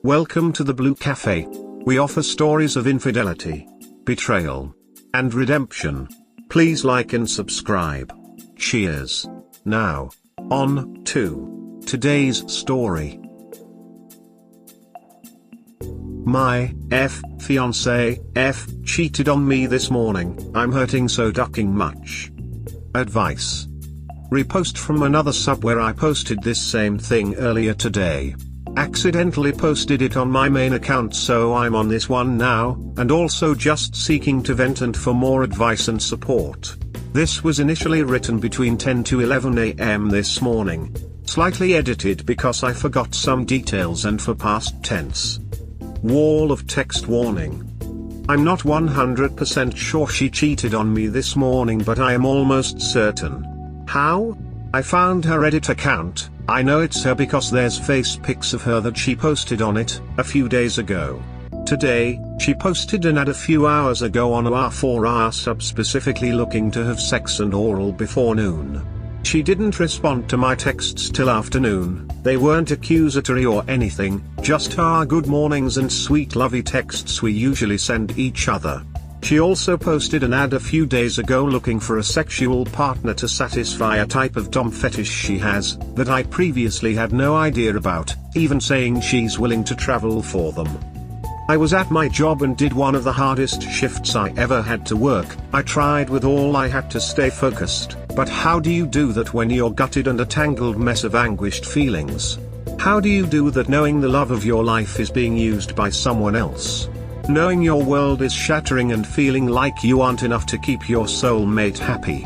Welcome to the Blue Cafe. We offer stories of infidelity, betrayal, and redemption. Please like and subscribe. Cheers. Now, on to today's story. My fiance cheated on me this morning. I'm hurting so ducking much. Advice. Repost from another sub where I posted this same thing earlier today. Accidentally posted it on my main account, so I'm on this one now, and also just seeking to vent and for more advice and support. This was initially written between 10 to 11 a.m. this morning. Slightly edited because I forgot some details and for past tense. Wall of text warning. I'm not 100% sure she cheated on me this morning, but I am almost certain. How? I found her Reddit account. I know it's her because there's face pics of her that she posted on it a few days ago. Today, she posted an ad a few hours ago on our 4-hour sub specifically looking to have sex and oral before noon. She didn't respond to my texts till afternoon. They weren't accusatory or anything, just our good mornings and sweet lovey texts we usually send each other. She also posted an ad a few days ago looking for a sexual partner to satisfy a type of dom fetish she has, that I previously had no idea about, even saying she's willing to travel for them. I was at my job and did one of the hardest shifts I ever had to work. I tried with all I had to stay focused, but how do you do that when you're gutted and a tangled mess of anguished feelings? How do you do that knowing the love of your life is being used by someone else? Knowing your world is shattering and feeling like you aren't enough to keep your soulmate happy.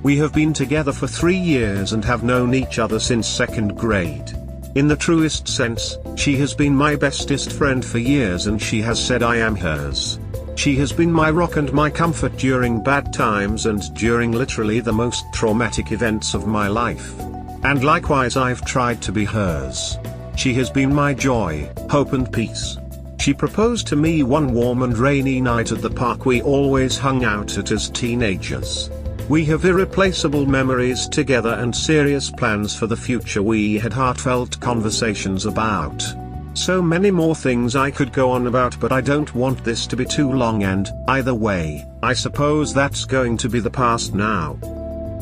We have been together for 3 years and have known each other since 2nd grade. In the truest sense, she has been my bestest friend for years and she has said I am hers. She has been my rock and my comfort during bad times and during literally the most traumatic events of my life. And likewise I've tried to be hers. She has been my joy, hope and peace. She proposed to me one warm and rainy night at the park we always hung out at as teenagers. We have irreplaceable memories together and serious plans for the future. We had heartfelt conversations about so many more things I could go on about, but I don't want this to be too long, and either way, I suppose that's going to be the past now.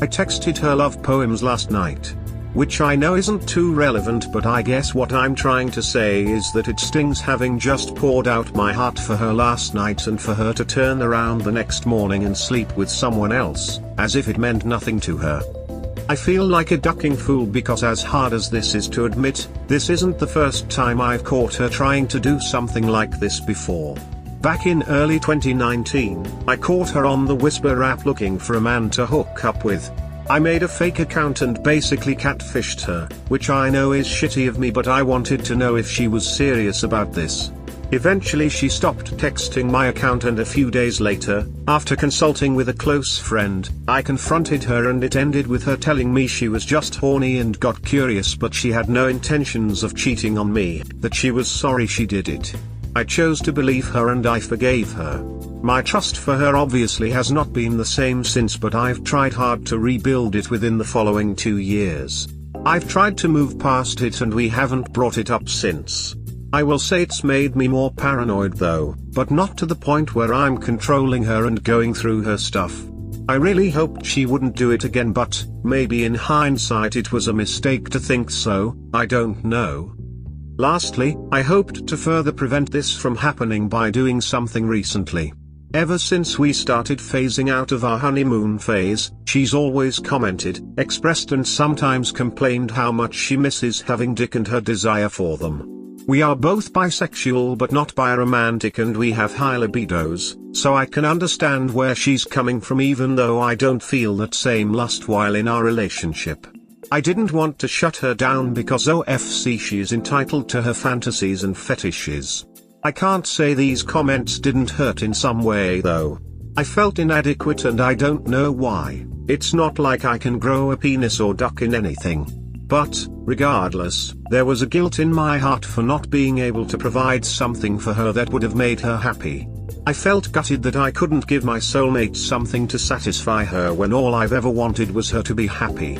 I texted her love poems last night. Which I know isn't too relevant, but I guess what I'm trying to say is that it stings having just poured out my heart for her last night and for her to turn around the next morning and sleep with someone else, as if it meant nothing to her. I feel like a ducking fool because, as hard as this is to admit, this isn't the first time I've caught her trying to do something like this before. Back in early 2019, I caught her on the Whisper app looking for a man to hook up with. I made a fake account and basically catfished her, which I know is shitty of me, but I wanted to know if she was serious about this. Eventually she stopped texting my account, and a few days later, after consulting with a close friend, I confronted her and it ended with her telling me she was just horny and got curious, but she had no intentions of cheating on me, that she was sorry she did it. I chose to believe her and I forgave her. My trust for her obviously has not been the same since, but I've tried hard to rebuild it within the following 2 years. I've tried to move past it and we haven't brought it up since. I will say it's made me more paranoid though, but not to the point where I'm controlling her and going through her stuff. I really hoped she wouldn't do it again, but maybe in hindsight it was a mistake to think so, I don't know. Lastly, I hoped to further prevent this from happening by doing something recently. Ever since we started phasing out of our honeymoon phase, she's always commented, expressed and sometimes complained how much she misses having dick and her desire for them. We are both bisexual but not biromantic, and we have high libidos, so I can understand where she's coming from, even though I don't feel that same lust while in our relationship. I didn't want to shut her down because OFC she is entitled to her fantasies and fetishes. I can't say these comments didn't hurt in some way though. I felt inadequate and I don't know why. It's not like I can grow a penis or duck in anything. But, regardless, there was a guilt in my heart for not being able to provide something for her that would have made her happy. I felt gutted that I couldn't give my soulmate something to satisfy her when all I've ever wanted was her to be happy.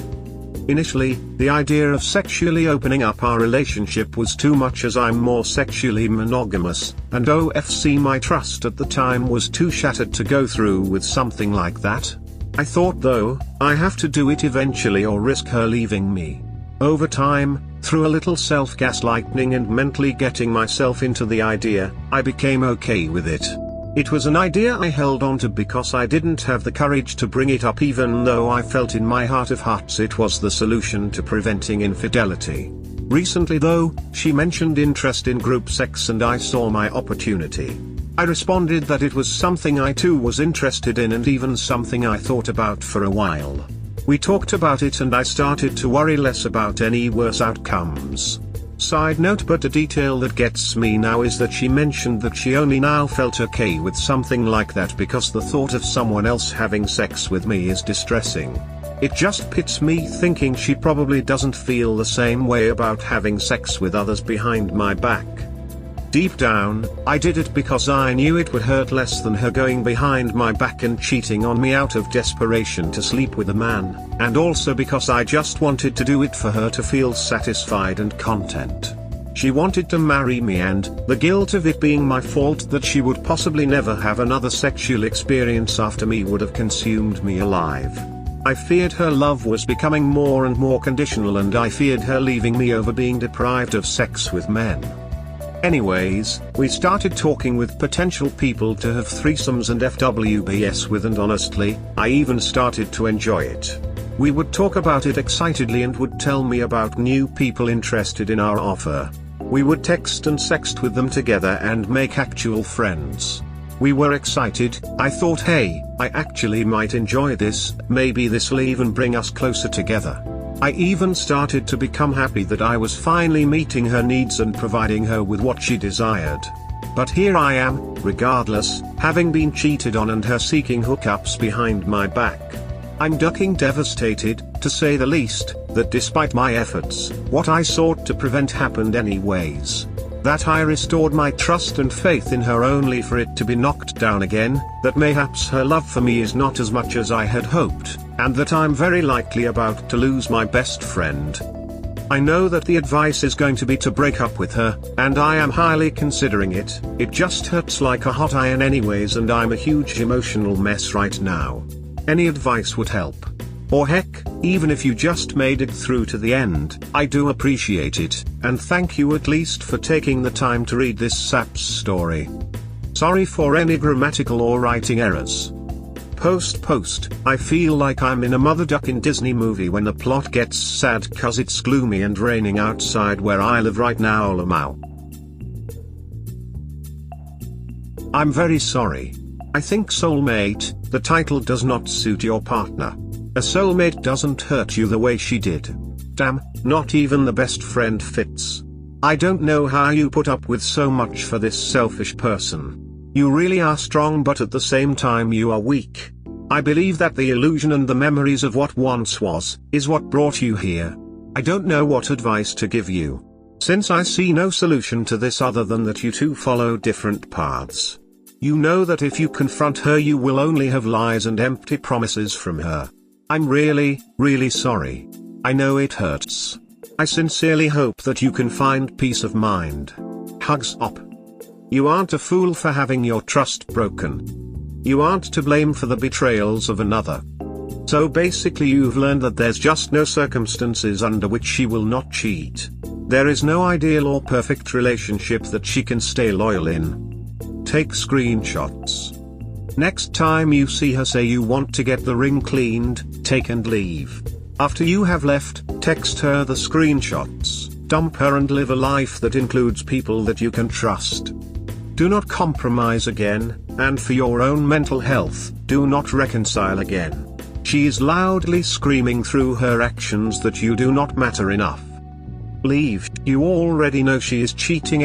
Initially, the idea of sexually opening up our relationship was too much as I'm more sexually monogamous, and OFC my trust at the time was too shattered to go through with something like that. I thought though, I have to do it eventually or risk her leaving me. Over time, through a little self-gaslighting and mentally getting myself into the idea, I became okay with it. It was an idea I held on to because I didn't have the courage to bring it up, even though I felt in my heart of hearts it was the solution to preventing infidelity. Recently though, she mentioned interest in group sex and I saw my opportunity. I responded that it was something I too was interested in and even something I thought about for a while. We talked about it and I started to worry less about any worse outcomes. Side note, but a detail that gets me now is that she mentioned that she only now felt okay with something like that because the thought of someone else having sex with me is distressing. It just puts me thinking she probably doesn't feel the same way about having sex with others behind my back. Deep down, I did it because I knew it would hurt less than her going behind my back and cheating on me out of desperation to sleep with a man, and also because I just wanted to do it for her to feel satisfied and content. She wanted to marry me, and the guilt of it being my fault that she would possibly never have another sexual experience after me would have consumed me alive. I feared her love was becoming more and more conditional, and I feared her leaving me over being deprived of sex with men. Anyways, we started talking with potential people to have threesomes and FWBS with, and honestly, I even started to enjoy it. We would talk about it excitedly and would tell me about new people interested in our offer. We would text and sext with them together and make actual friends. We were excited. I thought, hey, I actually might enjoy this, maybe this'll even bring us closer together. I even started to become happy that I was finally meeting her needs and providing her with what she desired. But here I am, regardless, having been cheated on and her seeking hookups behind my back. I'm ducking, devastated, to say the least, that despite my efforts, what I sought to prevent happened anyways. That I restored my trust and faith in her only for it to be knocked down again, that mayhaps her love for me is not as much as I had hoped, and that I'm very likely about to lose my best friend. I know that the advice is going to be to break up with her, and I am highly considering it. It just hurts like a hot iron anyways, and I'm a huge emotional mess right now. Any advice would help. Or heck, even if you just made it through to the end, I do appreciate it, and thank you at least for taking the time to read this sap's story. Sorry for any grammatical or writing errors. Post, I feel like I'm in a mother duckin' Disney movie when the plot gets sad cause it's gloomy and raining outside where I live right now. Lamau. I'm very sorry. I think soulmate, the title does not suit your partner. A soulmate doesn't hurt you the way she did. Damn, not even the best friend fits. I don't know how you put up with so much for this selfish person. You really are strong, but at the same time you are weak. I believe that the illusion and the memories of what once was, is what brought you here. I don't know what advice to give you, since I see no solution to this other than that you two follow different paths. You know that if you confront her you will only have lies and empty promises from her. I'm really, really sorry. I know it hurts. I sincerely hope that you can find peace of mind. Hugs up. You aren't a fool for having your trust broken. You aren't to blame for the betrayals of another. So basically you've learned that there's just no circumstances under which she will not cheat. There is no ideal or perfect relationship that she can stay loyal in. Take screenshots. Next time you see her say you want to get the ring cleaned, take and leave. After you have left, text her the screenshots, dump her and live a life that includes people that you can trust. Do not compromise again, and for your own mental health, do not reconcile again. She is loudly screaming through her actions that you do not matter enough. Leave. You already know she is cheating! !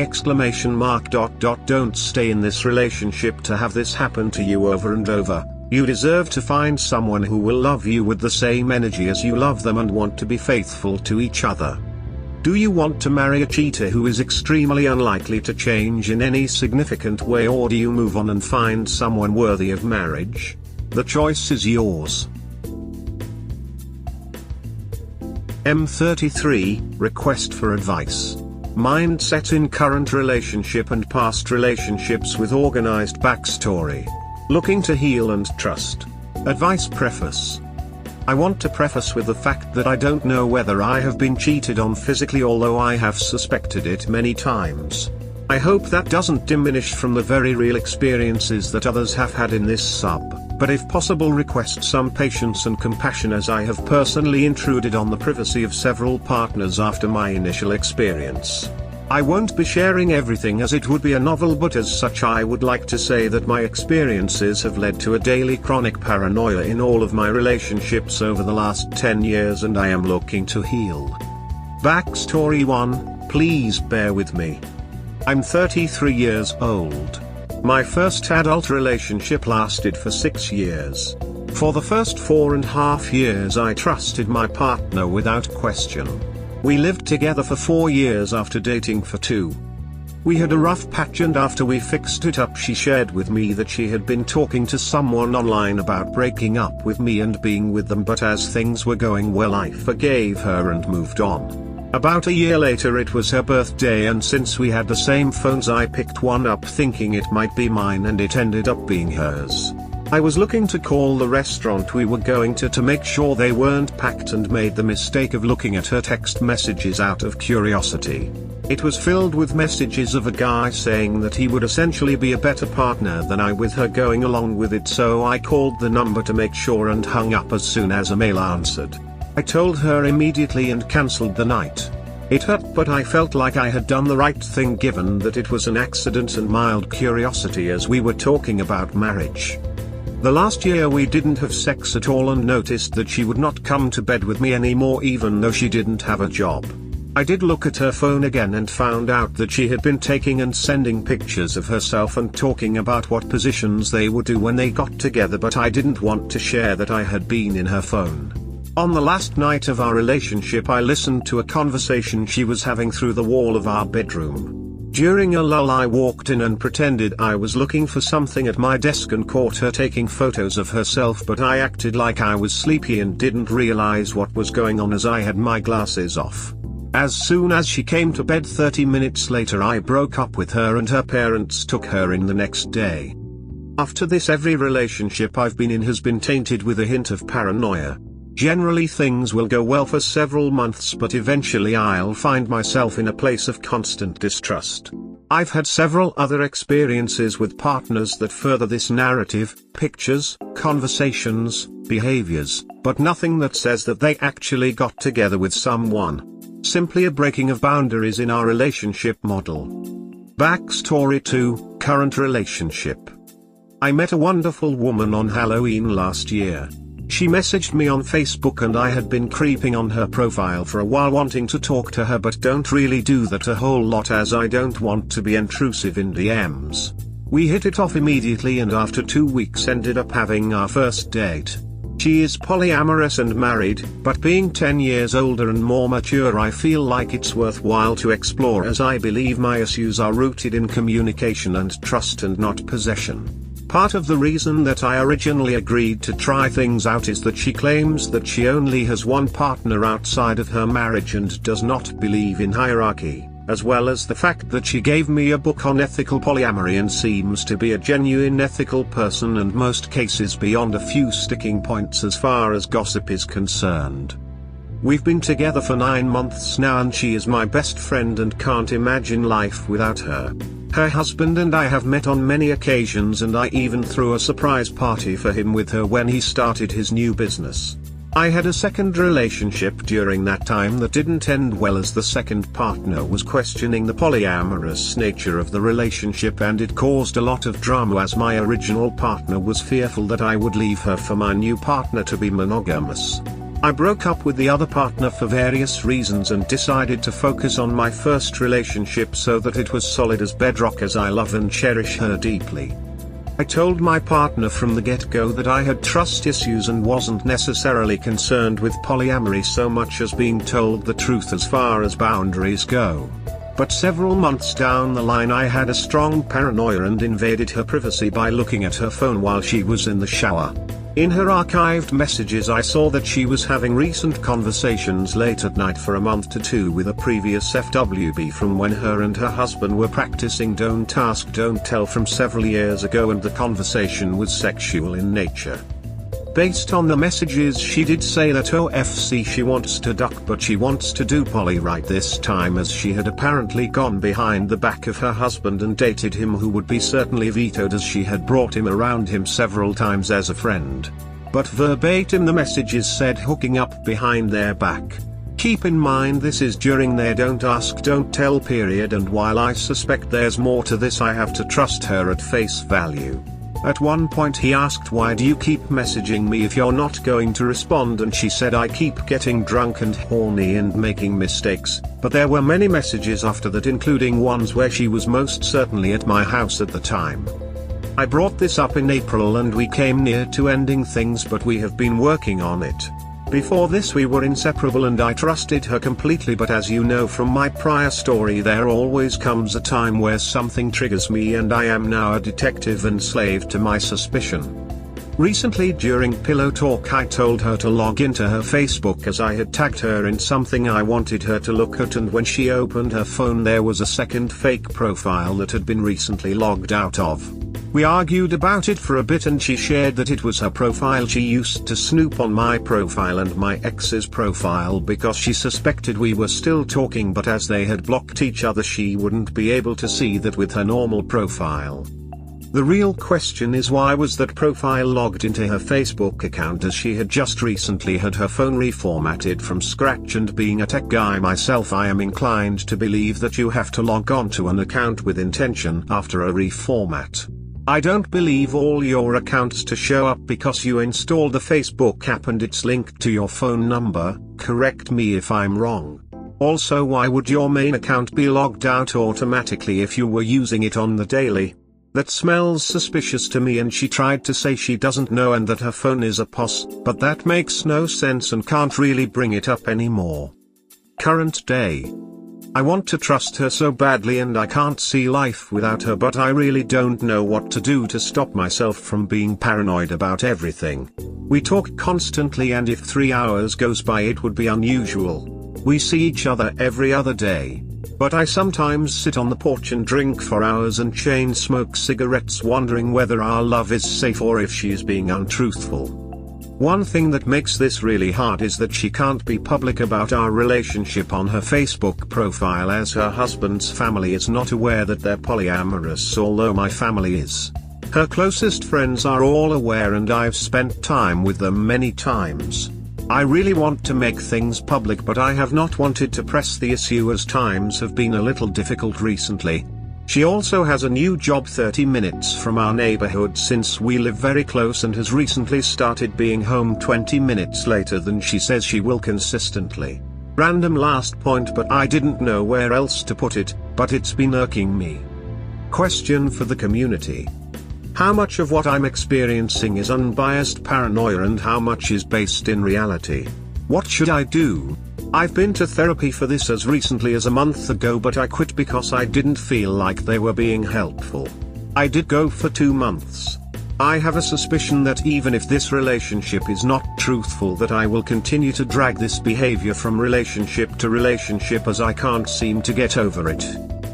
Don't stay in this relationship to have this happen to you over and over. You deserve to find someone who will love you with the same energy as you love them and want to be faithful to each other. Do you want to marry a cheater who is extremely unlikely to change in any significant way, or do you move on and find someone worthy of marriage? The choice is yours. M33, request for advice. Mindset in current relationship and past relationships with organized backstory. Looking to heal and trust. Advice preface. I want to preface with the fact that I don't know whether I have been cheated on physically, although I have suspected it many times. I hope that doesn't diminish from the very real experiences that others have had in this sub, but if possible request some patience and compassion, as I have personally intruded on the privacy of several partners after my initial experience. I won't be sharing everything as it would be a novel, but as such I would like to say that my experiences have led to a daily chronic paranoia in all of my relationships over the last 10 years, and I am looking to heal. Backstory 1, please bear with me. I'm 33 years old. My first adult relationship lasted for 6 years. For the first 4.5 years I trusted my partner without question. We lived together for 4 years after dating for 2. We had a rough patch, and after we fixed it up she shared with me that she had been talking to someone online about breaking up with me and being with them, but as things were going well I forgave her and moved on. About a year later it was her birthday, and since we had the same phones I picked one up thinking it might be mine, and it ended up being hers. I was looking to call the restaurant we were going to make sure they weren't packed, and made the mistake of looking at her text messages out of curiosity. It was filled with messages of a guy saying that he would essentially be a better partner than I, with her going along with it, so I called the number to make sure and hung up as soon as a male answered. I told her immediately and cancelled the night. It hurt, but I felt like I had done the right thing given that it was an accident and mild curiosity, as we were talking about marriage. The last year we didn't have sex at all, and noticed that she would not come to bed with me anymore even though she didn't have a job. I did look at her phone again and found out that she had been taking and sending pictures of herself and talking about what positions they would do when they got together, but I didn't want to share that I had been in her phone. On the last night of our relationship I listened to a conversation she was having through the wall of our bedroom. During a lull I walked in and pretended I was looking for something at my desk and caught her taking photos of herself, but I acted like I was sleepy and didn't realize what was going on as I had my glasses off. As soon as she came to bed 30 minutes later I broke up with her, and her parents took her in the next day. After this every relationship I've been in has been tainted with a hint of paranoia. Generally things will go well for several months, but eventually I'll find myself in a place of constant distrust. I've had several other experiences with partners that further this narrative: pictures, conversations, behaviors, but nothing that says that they actually got together with someone. Simply a breaking of boundaries in our relationship model. Backstory 2, current relationship. I met a wonderful woman on Halloween last year. She messaged me on Facebook and I had been creeping on her profile for a while, wanting to talk to her, but don't really do that a whole lot as I don't want to be intrusive in DMs. We hit it off immediately and after 2 weeks ended up having our first date. She is polyamorous and married, but being 10 years older and more mature I feel like it's worthwhile to explore, as I believe my issues are rooted in communication and trust and not possession. Part of the reason that I originally agreed to try things out is that she claims that she only has one partner outside of her marriage and does not believe in hierarchy, as well as the fact that she gave me a book on ethical polyamory and seems to be a genuine ethical person, and most cases beyond a few sticking points as far as gossip is concerned. We've been together for 9 months now and she is my best friend and can't imagine life without her. Her husband and I have met on many occasions, and I even threw a surprise party for him with her when he started his new business. I had a second relationship during that time that didn't end well, as the second partner was questioning the polyamorous nature of the relationship, and it caused a lot of drama as my original partner was fearful that I would leave her for my new partner to be monogamous. I broke up with the other partner for various reasons and decided to focus on my first relationship so that it was solid as bedrock, as I love and cherish her deeply. I told my partner from the get-go that I had trust issues and wasn't necessarily concerned with polyamory so much as being told the truth as far as boundaries go. But several months down the line I had a strong paranoia and invaded her privacy by looking at her phone while she was in the shower. In her archived messages I saw that she was having recent conversations late at night for a month to two with a previous FWB from when her and her husband were practicing don't ask don't tell from several years ago, and the conversation was sexual in nature. Based on the messages she did say that OFC she wants to duck but she wants to do poly right this time, as she had apparently gone behind the back of her husband and dated him, who would be certainly vetoed as she had brought him around him several times as a friend. But verbatim the messages said hooking up behind their back. Keep in mind this is during their don't ask don't tell period, and while I suspect there's more to this, I have to trust her at face value. At one point he asked, why do you keep messaging me if you're not going to respond, and she said, I keep getting drunk and horny and making mistakes. But there were many messages after that, including ones where she was most certainly at my house at the time. I brought this up in April and we came near to ending things, but we have been working on it. Before this we were inseparable and I trusted her completely, but as you know from my prior story, there always comes a time where something triggers me, and I am now a detective and slave to my suspicion. Recently during Pillow Talk I told her to log into her Facebook as I had tagged her in something I wanted her to look at, and when she opened her phone there was a second fake profile that had been recently logged out of. We argued about it for a bit and she shared that it was her profile. She used to snoop on my profile and my ex's profile because she suspected we were still talking, but as they had blocked each other she wouldn't be able to see that with her normal profile. The real question is, why was that profile logged into her Facebook account, as she had just recently had her phone reformatted from scratch, and being a tech guy myself I am inclined to believe that you have to log on to an account with intention after a reformat. I don't believe all your accounts to show up because you installed the Facebook app and it's linked to your phone number. Correct me if I'm wrong. Also, why would your main account be logged out automatically if you were using it on the daily? That smells suspicious to me. And she tried to say she doesn't know and that her phone is a POS, but that makes no sense and can't really bring it up anymore. Current day. I want to trust her so badly and I can't see life without her, but I really don't know what to do to stop myself from being paranoid about everything. We talk constantly and if 3 hours goes by it would be unusual. We see each other every other day. But I sometimes sit on the porch and drink for hours and chain smoke cigarettes, wondering whether our love is safe or if she is being untruthful. One thing that makes this really hard is that she can't be public about our relationship on her Facebook profile, as her husband's family is not aware that they're polyamorous, although my family is. Her closest friends are all aware and I've spent time with them many times. I really want to make things public, but I have not wanted to press the issue as times have been a little difficult recently. She also has a new job 30 minutes from our neighborhood since we live very close, and has recently started being home 20 minutes later than she says she will consistently. Random last point, but I didn't know where else to put it, but it's been irking me. Question for the community. How much of what I'm experiencing is unbiased paranoia and how much is based in reality? What should I do? I've been to therapy for this as recently as a month ago, but I quit because I didn't feel like they were being helpful. I did go for 2 months. I have a suspicion that even if this relationship is not truthful, that I will continue to drag this behavior from relationship to relationship as I can't seem to get over it.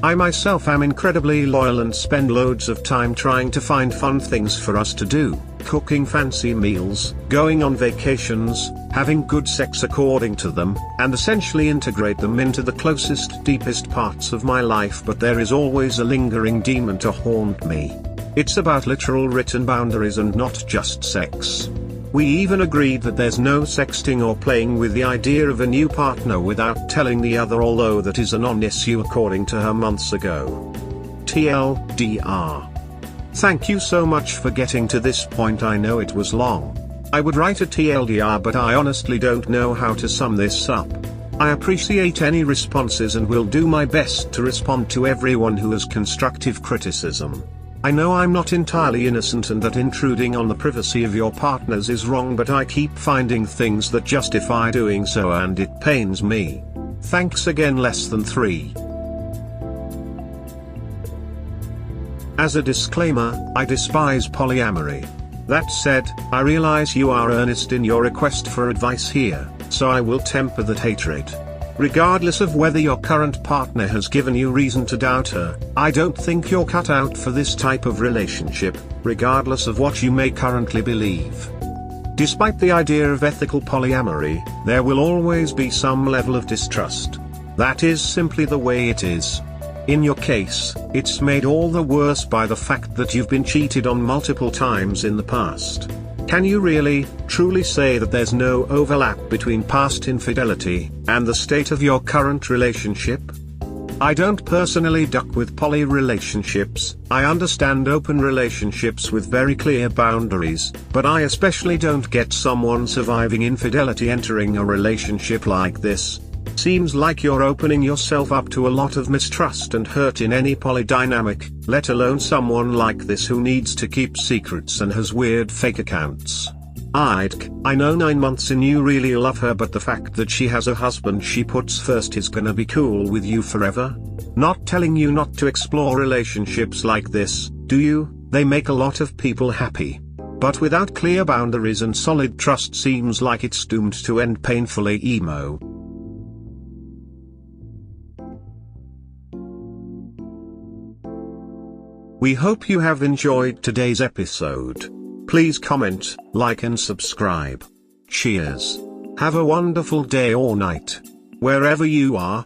I myself am incredibly loyal and spend loads of time trying to find fun things for us to do, cooking fancy meals, going on vacations, having good sex according to them, and essentially integrate them into the closest, deepest parts of my life, but there is always a lingering demon to haunt me. It's about literal written boundaries and not just sex. We even agreed that there's no sexting or playing with the idea of a new partner without telling the other, although that is a non-issue according to her months ago. TLDR. Thank you so much for getting to this point. I know it was long. I would write a TLDR, but I honestly don't know how to sum this up. I appreciate any responses and will do my best to respond to everyone who has constructive criticism. I know I'm not entirely innocent and that intruding on the privacy of your partners is wrong, but I keep finding things that justify doing so and it pains me. Thanks again. Less than 3. As a disclaimer, I despise polyamory. That said, I realize you are earnest in your request for advice here, so I will temper that hatred. Regardless of whether your current partner has given you reason to doubt her, I don't think you're cut out for this type of relationship, regardless of what you may currently believe. Despite the idea of ethical polyamory, there will always be some level of distrust. That is simply the way it is. In your case, it's made all the worse by the fact that you've been cheated on multiple times in the past. Can you really, truly say that there's no overlap between past infidelity and the state of your current relationship? I don't personally duck with poly relationships. I understand open relationships with very clear boundaries, but I especially don't get someone surviving infidelity entering a relationship like this. Seems like you're opening yourself up to a lot of mistrust and hurt in any poly dynamic, let alone someone like this who needs to keep secrets and has weird fake accounts. I know 9 months in you really love her, but the fact that she has a husband she puts first is gonna be cool with you forever? Not telling you not to explore relationships like this, do you? They make a lot of people happy. But without clear boundaries and solid trust seems like it's doomed to end painfully emo. We hope you have enjoyed today's episode. Please comment, like and subscribe. Cheers. Have a wonderful day or night, wherever you are.